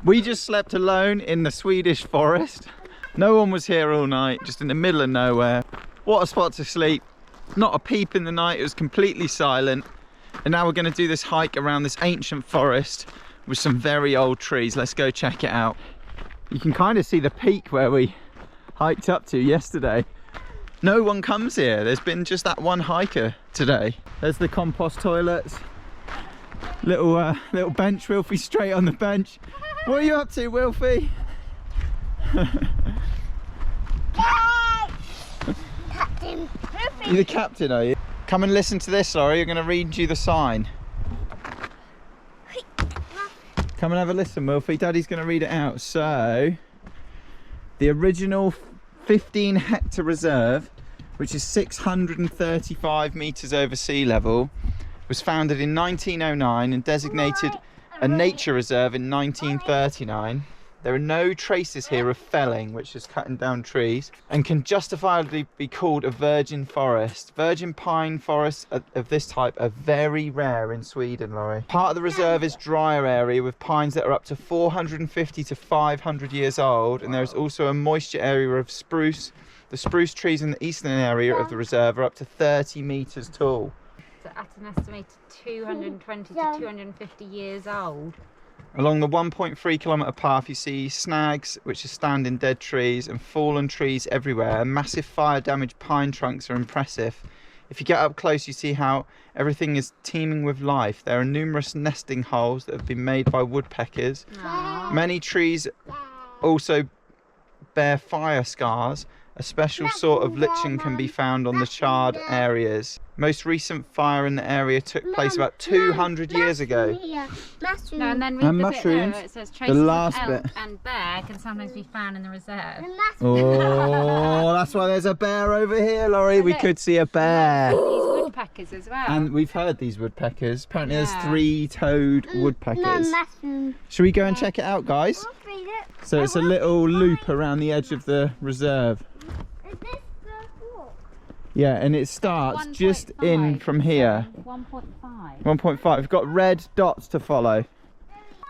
We just slept alone in the Swedish forest. No one was here all night, just in the middle of nowhere. What a spot to sleep. Not a peep in the night, it was completely silent. And now we're going to do this hike around this ancient forest with some very old trees. Let's go check it out. You can kind of see the peak where we hiked up to yesterday. No one comes here. There's been just that one hiker today. There's the compost toilets. Little bench, Wilfie straight on the bench. What are you up to, Wilfie? Captain. You're the captain, are you? Come and listen to this, Laurie. I'm going to read you the sign. Come and have a listen, Wilfie. Daddy's going to read it out. So, the original 15-hectare reserve, which is 635 metres over sea level, was founded in 1909 and designated a nature reserve in 1939. There are no traces here of felling, which is cutting down trees, and can justifiably be called a virgin forest. Virgin pine forests of this type are very rare in Sweden, Laurie. Part of the reserve is drier area with pines that are up to 450 to 500 years old, and there's also a moisture area of spruce. The spruce trees in the eastern area of the reserve are up to 30 metres tall. At an estimated 220 to 250 years old. Along the 1.3 kilometre path you see snags, which are standing dead trees, and fallen trees everywhere. Massive fire damaged pine trunks are impressive. If you get up close you see how everything is teeming with life. There are numerous nesting holes that have been made by woodpeckers. Aww. Many trees also bear fire scars. A special sort of lichen can be found on the charred areas. Most recent fire in the area took place about 200 years ago. No, and then read the mushrooms. bit there, it says traces last of elk bit. and bear can sometimes be found in the reserve. Oh, that's why there's a bear over here, Laurie. We could see a bear. These woodpeckers as well. And we've heard these woodpeckers. Apparently there's 3-toed woodpeckers. No, Should we go and check it out, guys? So it's a little loop around the edge of the reserve. Is this the walk? Yeah, and it starts just in from here. 1.5. 1.5. We've got red dots to follow.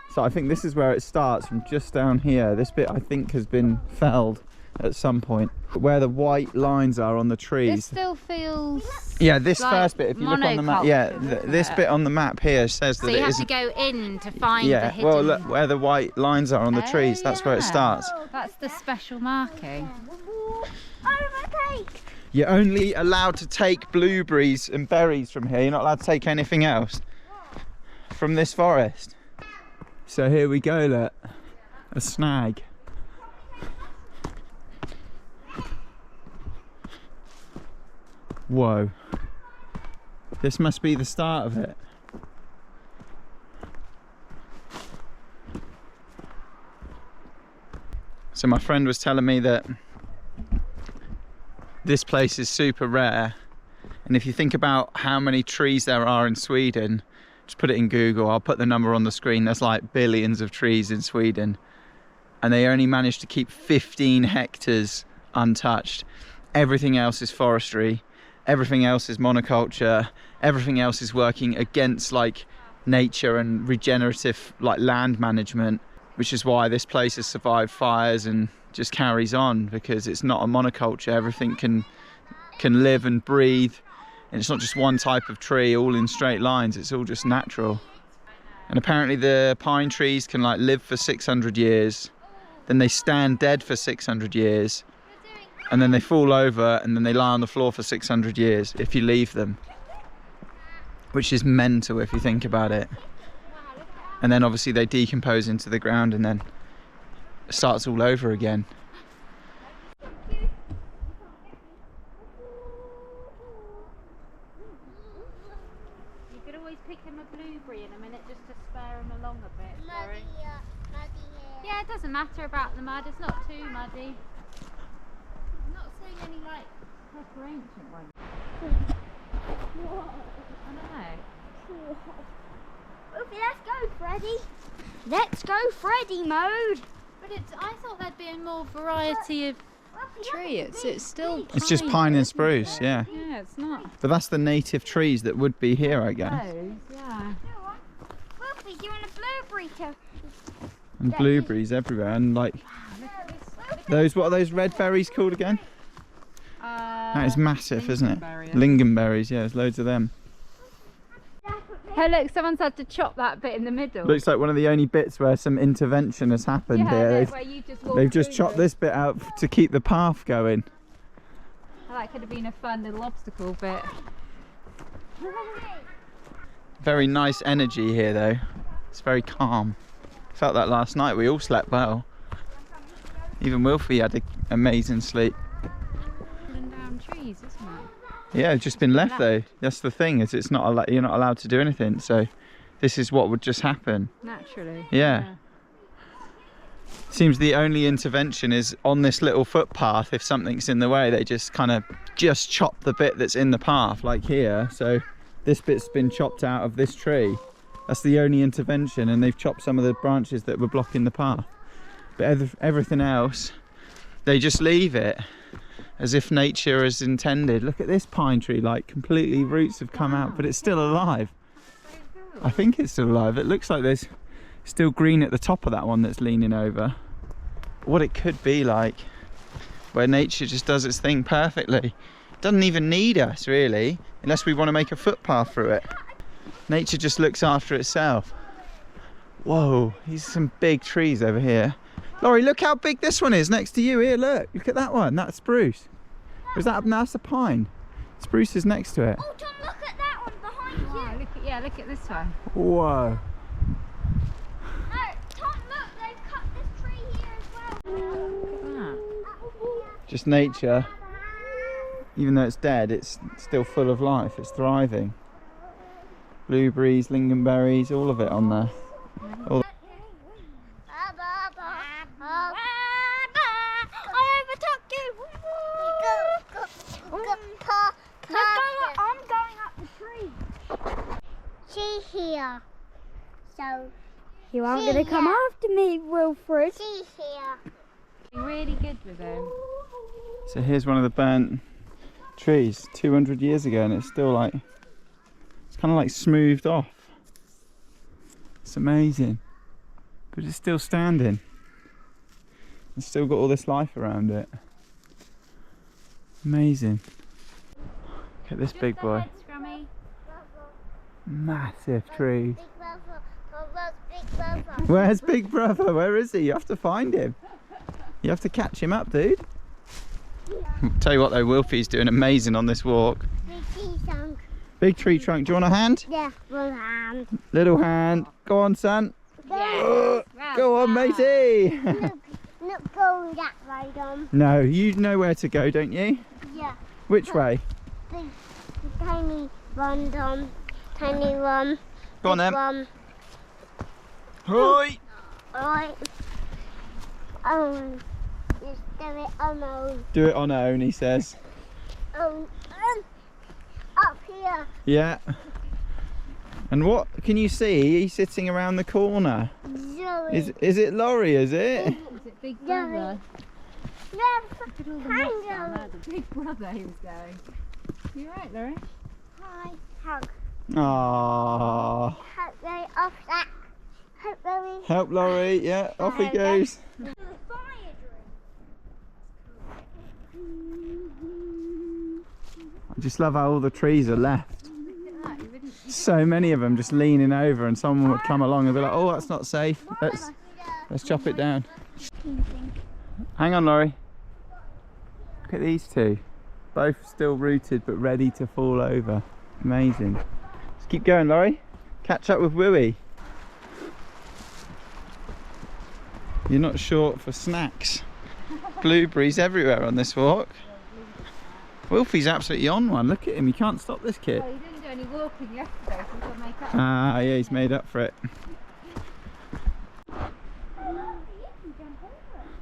So I think this is where it starts, from just down here. This bit I think has been felled at some point. Where the white lines are on the trees. This still feels. Yeah, this like first bit, if you look on the map, yeah, this bit on the map here says that so you it have isn't. to go in to find the Yeah, hidden. well, look where the white lines are on the trees. That's where it yeah. starts. That's the special marking. Overtake! You're only allowed to take blueberries and berries from here. You're not allowed to take anything else from this forest. So here we go, look. A snag. Whoa. This must be the start of it. So my friend was telling me that this place is super rare, and if you think about how many trees there are in Sweden, just put it in Google, I'll put the number on the screen. There's like billions of trees in Sweden, and they only managed to keep 15 hectares untouched. Everything else is forestry, everything else is monoculture, everything else is working against like nature and regenerative like land management, which is why this place has survived fires and just carries on, because it's not a monoculture. Everything can live and breathe, and it's not just one type of tree all in straight lines. It's all just natural. And apparently the pine trees can like live for 600 years, then they stand dead for 600 years, and then they fall over, and then they lie on the floor for 600 years if you leave them, which is mental if you think about it. And then obviously they decompose into the ground, and then it starts all over again. You could always pick him a blueberry in a minute just to spare him along a bit. Sorry. Muddy here. Yeah, it doesn't matter about the mud. It's not too muddy. I'm not seeing any like proper ancient ones. I don't know. Wolfie, let's go, Freddy. Let's go, Freddy mode. But I thought there'd be a more variety of tree. It's still. It's just pine and spruce, yeah. Yeah, it's not. But that's the native trees that would be here, I guess. Those, yeah. Wolfie, do you want a blueberry to? And blueberries everywhere, and like those, what are those red berries called again? That is massive, isn't it? Lingonberries, yeah, there's loads of them. Hey look, someone's had to chop that bit in the middle. Looks like one of the only bits where some intervention has happened here. They've just chopped this bit out to keep the path going. Oh, that could have been a fun little obstacle bit. Very nice energy here though. It's very calm. Felt that last night, we all slept well. Even Wilfie had an amazing sleep. Pulling down trees, isn't it? Yeah, it's just been left though. That's the thing, is it's not you're not allowed to do anything. So this is what would just happen. Naturally. Yeah. Seems the only intervention is on this little footpath. If something's in the way, they just kind of chop the bit that's in the path, like here. So this bit's been chopped out of this tree. That's the only intervention, and they've chopped some of the branches that were blocking the path. But everything else, they just leave it as if nature has intended. Look at this pine tree, like completely roots have come out, but it's still alive. I think it's still alive. It looks like there's still green at the top of that one that's leaning over. What it could be like, where nature just does its thing perfectly. It doesn't even need us really, unless we want to make a footpath through it. Nature just looks after itself. Whoa, these are some big trees over here. Laurie, look how big this one is next to you. Here, look at that one. That's spruce. Or is that, no, that's a pine. Spruce is next to it. Oh, Tom, look at that one behind you. Wow, look at this one. Whoa. No, Tom, look, they've cut this tree here as well. Look at that. Just nature. Even though it's dead, it's still full of life. It's thriving. Blueberries, lingonberries, all of it on there. All I overtook you. I'm going up the tree. She's here. So you aren't going to come after me, Wilfred. She's here. Really good with them. So here's one of the burnt trees 200 years ago, and it's still like, it's kind of like smoothed off. It's amazing, but it's still standing. It's still got all this life around it. Amazing. Look at this big boy. Massive tree. Big brother. Where's Big Brother? Where is he? You have to find him. You have to catch him up, dude. Tell you what though, Wilfie's doing amazing on this walk. Big tree trunk. Do you want a hand? Yeah, little hand. Little hand. Go on, son. Yeah. Go on, matey. Not going that way, Dom. No, you know where to go, don't you? Yeah. Which way? The tiny one, Dom. Tiny one. Go on then. One. Hoi. Alright. Just do it on own. Do it on own, he says. Up here. Yeah. And what can you see? He's sitting around the corner. Zoe. Is it Laurie, is it? Is it Big Brother? Yeah, Look at all the moss down there. The Big Brother he was going. You right, Laurie? Hi. Hug. Aww. Hug Zoe off that. Hug Zoe. Help Laurie, yeah, off he goes. I just love how all the trees are left. So many of them just leaning over, and someone would come along and be like, oh, that's not safe. Let's chop it down. Hang on, Laurie. Look at these two. Both still rooted but ready to fall over. Amazing. Just keep going, Laurie. Catch up with Willie. You're not short for snacks. Blueberries everywhere on this walk. Wilfie's absolutely on one. Look at him. You can't stop this kid. Oh, he didn't do any walking yesterday, so he's got to make up. Ah, yeah, he's made up for it.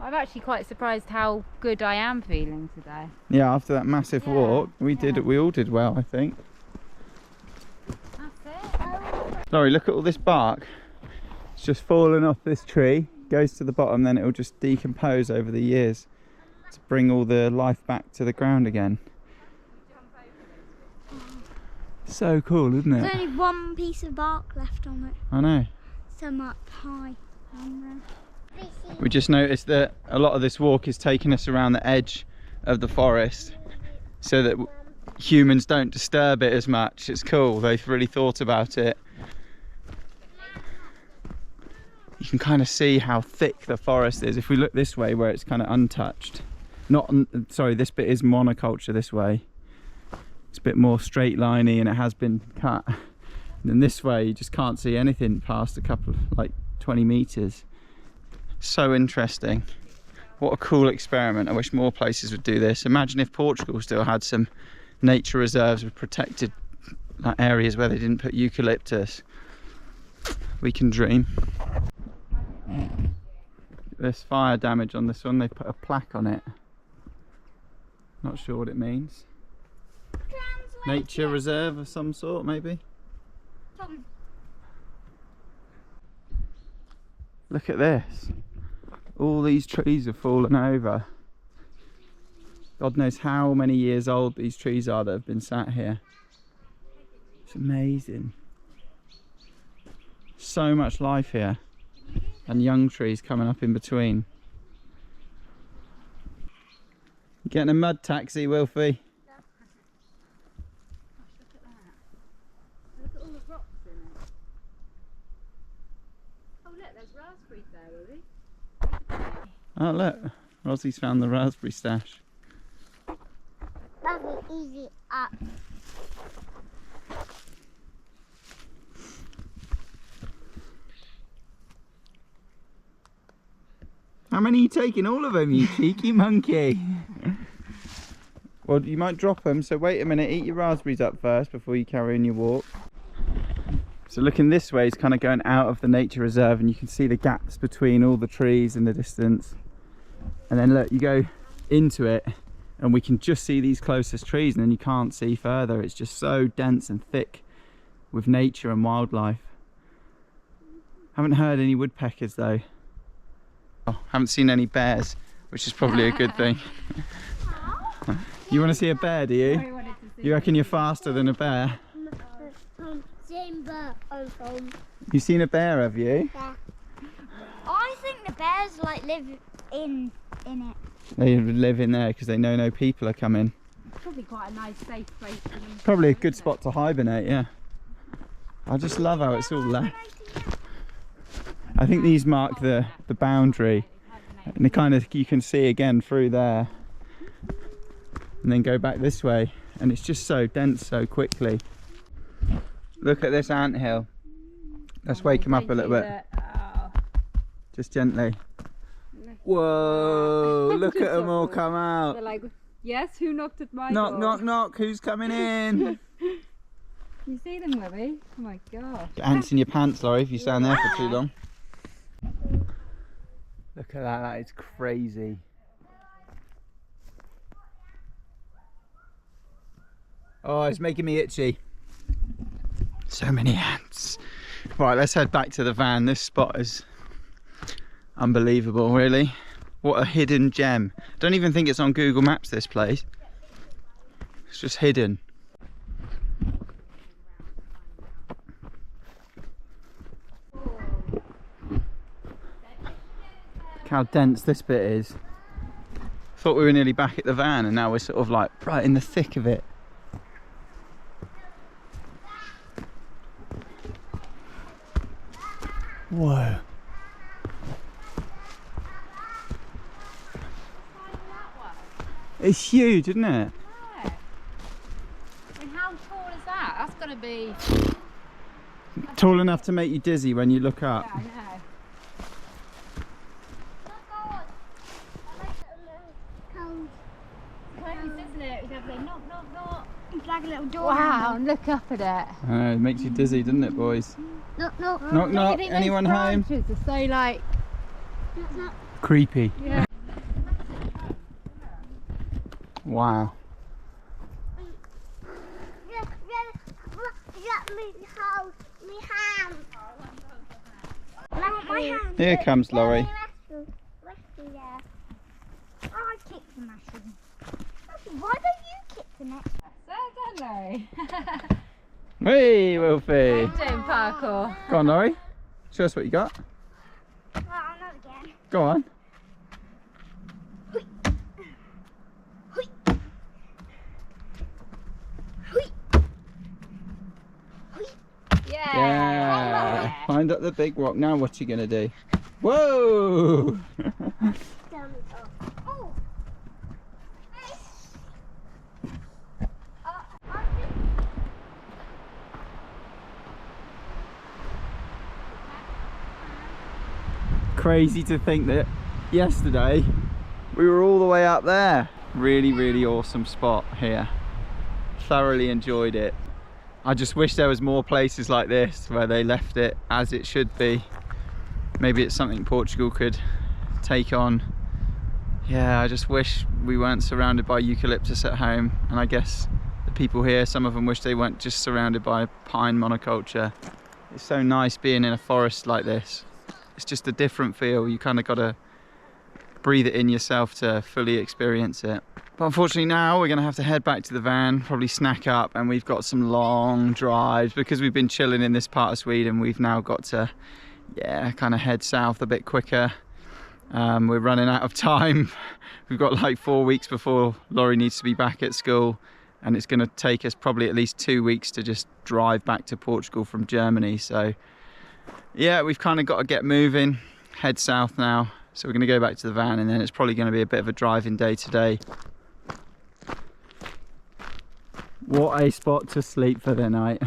I'm actually quite surprised how good I am feeling today. Yeah, after that massive walk, we all did well, I think. That's it. Laurie, look at all this bark. It's just fallen off this tree, goes to the bottom, then it'll just decompose over the years to bring all the life back to the ground again. So cool, isn't it? There's only one piece of bark left on it. I know. Some up high. We just noticed that a lot of this walk is taking us around the edge of the forest so that humans don't disturb it as much. It's cool, they've really thought about it. You can kind of see how thick the forest is if we look this way where it's kind of untouched. Sorry, this bit is monoculture this way. It's a bit more straight liney and it has been cut. And then this way you just can't see anything past a couple of, like 20 meters. So interesting. What a cool experiment. I wish more places would do this. Imagine if Portugal still had some nature reserves with protected areas where they didn't put eucalyptus. We can dream. There's fire damage on this one. They put a plaque on it. Not sure what it means. Nature reserve of some sort, maybe. Look at this. All these trees have fallen over. God knows how many years old these trees are that have been sat here. It's amazing. So much life here. And young trees coming up in between. You getting a mud taxi, Wilfie? Look at all the rocks in it. Oh look, there's raspberries there, Willie. Oh look, Rossie's found the raspberry stash. That'll be easy up. How many are you taking? All of them, you cheeky monkey. Well, you might drop them, so wait a minute, eat your raspberries up first before you carry on your walk. So looking this way is kind of going out of the nature reserve and you can see the gaps between all the trees in the distance. And then look, you go into it and we can just see these closest trees and then you can't see further. It's just so dense and thick with nature and wildlife. Haven't heard any woodpeckers though. Oh, haven't seen any bears, which is probably a good thing. You want to see a bear, do you? You reckon you're faster than a bear? You seen a bear, have you? Yeah. I think the bears like live in it. They live in there because they know no people are coming. Probably quite a nice safe place for them. Probably a good spot to hibernate, yeah. I just love how it's all left. I think these mark the boundary, and they kind of, you can see again through there and then go back this way, and it's just so dense so quickly. Look at this anthill. Let's wake him up a little bit. Just gently. Whoa, look at them all come out. They're like, yes, who knocked at my knock, door? knock, knock, who's coming in? Can you see them, Willie? Oh my god. Get ants in your pants, Laurie, if you stand there for too long. Look at that is crazy. Oh, it's making me itchy. So many ants. Right, let's head back to the van. This spot is unbelievable, really. What a hidden gem. Don't even think it's on Google Maps, this place. It's just hidden. How dense this bit is. Thought we were nearly back at the van and now we're sort of like right in the thick of it. Whoa. It's huge, isn't it? Yeah. I mean, how tall is that? That's going to be... Tall enough to make you dizzy when you look up. Yeah, I know. Isn't it? We have to knock, knock, knock. It's like a little door. Wow, and look up at it. It makes you dizzy, doesn't it, boys? Knock, knock. Knock, knock. Anyone home? Branches are so like... Knock, knock. Creepy. Yeah. Wow. Me hand. My hand. Here comes Laurie. I kicked the mushroom. Why don't you kick the next one? Certainly. Hey, Wilfie. Doing parkour. Go on, Laurie. Show us what you got. Well, not again. Go on. Yeah. Find up the big rock. Now what are you going to do? Whoa! Crazy to think that yesterday we were all the way up there. Really, really awesome spot here. Thoroughly enjoyed it. I just wish there was more places like this where they left it as it should be. Maybe it's something Portugal could take on. Yeah, I just wish we weren't surrounded by eucalyptus at home, and I guess the people here, some of them wish they weren't just surrounded by pine monoculture. It's so nice being in a forest like this. It's just a different feel. You kind of got to breathe it in yourself to fully experience it. But unfortunately now we're going to have to head back to the van, probably snack up, and we've got some long drives. Because we've been chilling in this part of Sweden, we've now got to, yeah, kind of head south a bit quicker. We're running out of time. We've got like 4 weeks before Laurie needs to be back at school, and it's going to take us probably at least 2 weeks to just drive back to Portugal from Germany. So yeah, we've kind of got to get moving, head south now. So we're going to go back to the van, and then it's probably going to be a bit of a driving day today. What a spot to sleep for the night.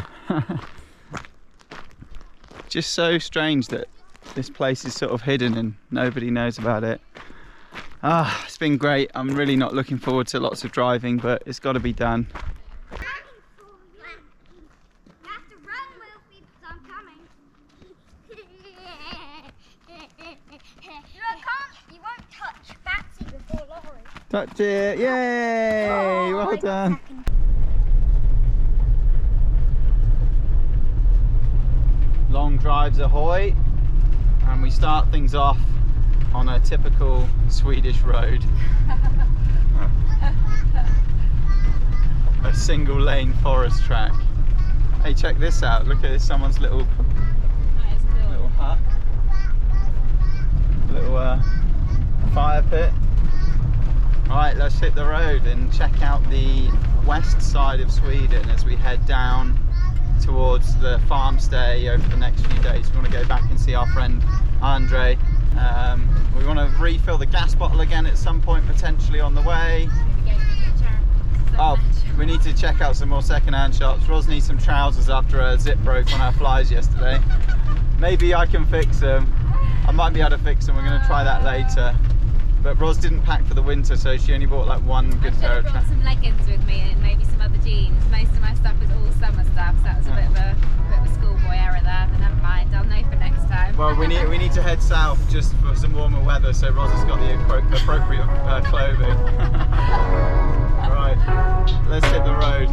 Just so strange that this place is sort of hidden and nobody knows about it. It's been great. I'm really not looking forward to lots of driving, but it's got to be done. Touch it! Yay! Oh, well done. Long drives ahoy, and we start things off on a typical Swedish road. A single lane forest track. Hey, check this out. Look at this, someone's little hut. Little fire pit. Alright, let's hit the road and check out the west side of Sweden as we head down towards the farm stay over the next few days. We want to go back and see our friend Andre. We want to refill the gas bottle again at some point, potentially on the way. Oh, we need to check out some more second-hand shops. Ros needs some trousers after a zip broke on our flies yesterday. Maybe I can fix them. I might be able to fix them. We're going to try that later. But Ros didn't pack for the winter, so she only bought like one good pair of trousers. I brought some leggings with me and maybe some other jeans. Most of my stuff was all summer stuff, so that was a bit of a schoolboy error there. But never mind, I'll know for next time. Well, we need to head south just for some warmer weather, so Ros has got the appropriate clothing. Right, let's hit the road.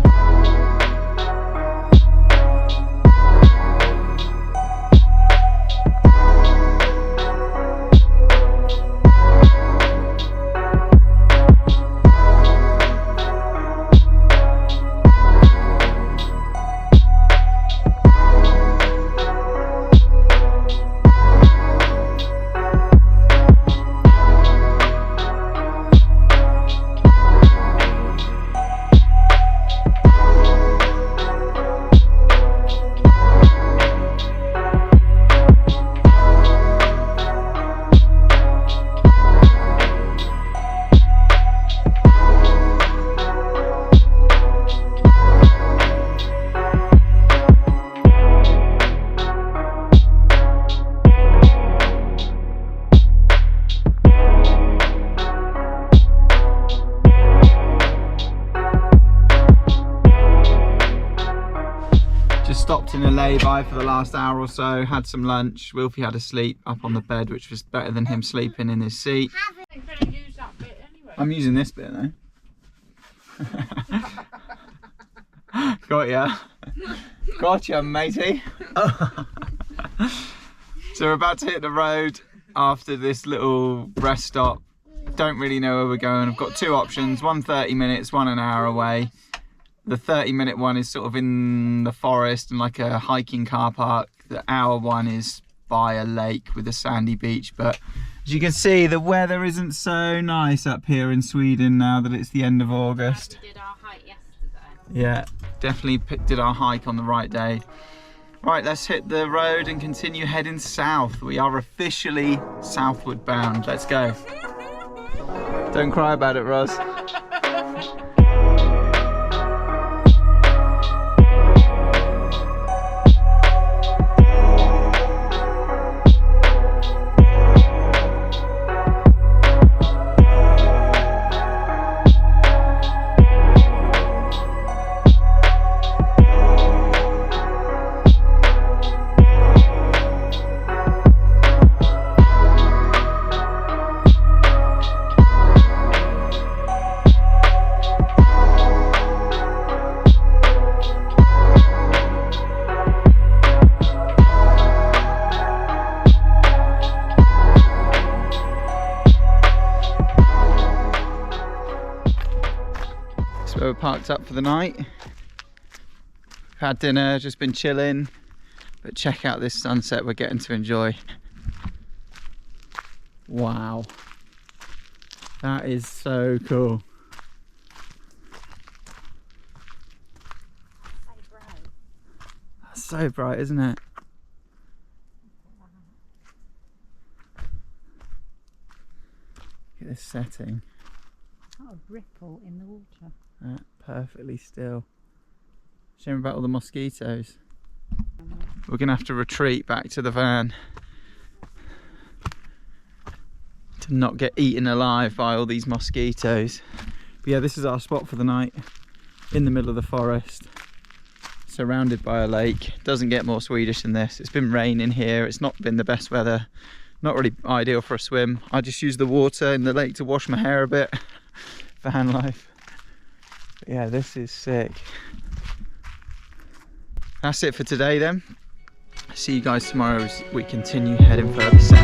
Stopped in a lay-by for the last hour or so, had some lunch. Wilfie had a sleep up on the bed, which was better than him sleeping in his seat. I'm using this bit though. Got ya. Gotcha, matey. So we're about to hit the road after this little rest stop. Don't really know where we're going. I've got two options, one 30 minutes, one an hour away. The 30-minute one is sort of in the forest and like a hiking car park. The hour one is by a lake with a sandy beach, but As you can see, the weather isn't so nice up here in Sweden now that it's the end of August. We did our hike yesterday. Yeah, definitely did our hike on the right day. Right, let's hit the road and continue heading south. We are officially southward bound. Let's go. Don't cry about it, Roz. So we're parked up for the night. We've had dinner, just been chilling, but check out this sunset we're getting to enjoy. Wow, that is so cool. So bright. That's so bright, isn't it? Look at this setting. Oh, a ripple in the water. Perfectly still. Shame about all the mosquitoes. We're gonna have to retreat back to the van to not get eaten alive by all these mosquitoes. But yeah, this is our spot for the night, in the middle of the forest, surrounded by a lake. Doesn't get more Swedish than this. It's been raining here, it's not been the best weather, not really ideal for a swim. I just use the water in the lake to wash my hair a bit. Van life. But yeah, this is sick. That's it for today then. See you guys tomorrow as we continue heading further south.